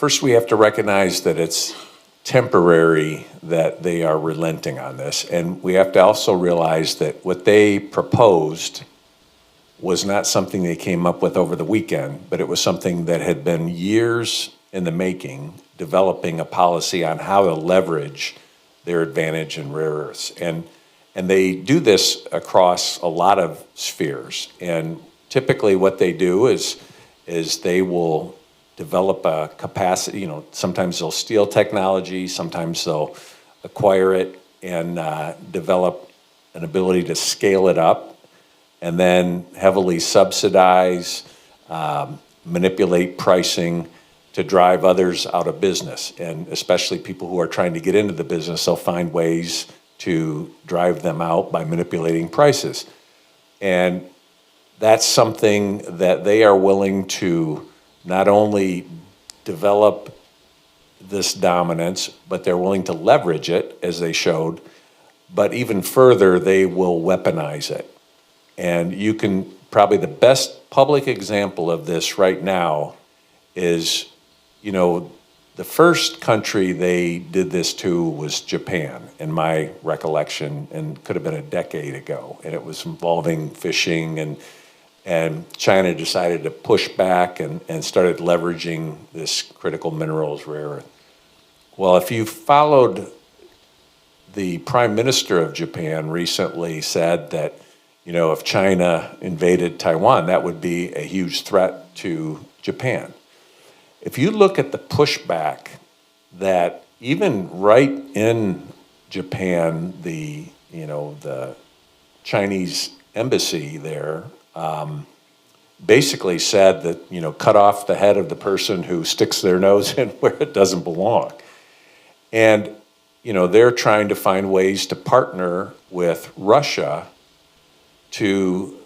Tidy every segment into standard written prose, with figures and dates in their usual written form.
first we have to recognize that it's temporary that they are relenting on this. And we have to also realize that what they proposed was not something they came up with over the weekend, but it was something that had been years in the making, developing a policy on how to leverage their advantage in rare earths. And they do this across a lot of spheres. And typically what they do is they will develop a capacity, sometimes they'll steal technology, sometimes they'll acquire it and develop an ability to scale it up, and then heavily subsidize, manipulate pricing to drive others out of business. And especially people who are trying to get into the business, they'll find ways to drive them out by manipulating prices. And that's something that they are willing to not only develop this dominance, but they're willing to leverage it, as they showed, but even further, they will weaponize it. And you can, probably the best public example of this right now is, the first country they did this to was Japan, in my recollection, and could have been a decade ago. And it was involving fishing, and China decided to push back and started leveraging this critical minerals, rare earth. Well, if you followed, the Prime Minister of Japan recently said that, if China invaded Taiwan, that would be a huge threat to Japan. If you look at the pushback that even right in Japan, the Chinese embassy there basically said that, cut off the head of the person who sticks their nose in where it doesn't belong. And, they're trying to find ways to partner with Russia to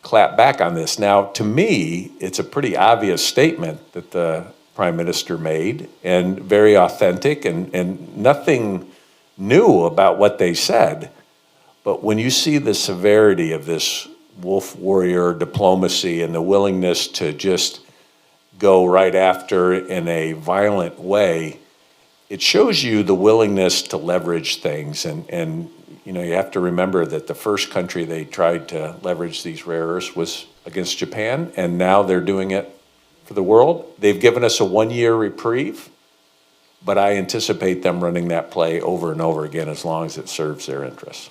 clap back on this. Now, to me, it's a pretty obvious statement that the Prime Minister made, and very authentic, and nothing new about what they said. But when you see the severity of this wolf warrior diplomacy and the willingness to just go right after in a violent way, it shows you the willingness to leverage things. And you have to remember that the first country they tried to leverage these rare earths was against Japan, and now they're doing it for the world. They've given us a 1-year reprieve, but I anticipate them running that play over and over again as long as it serves their interests.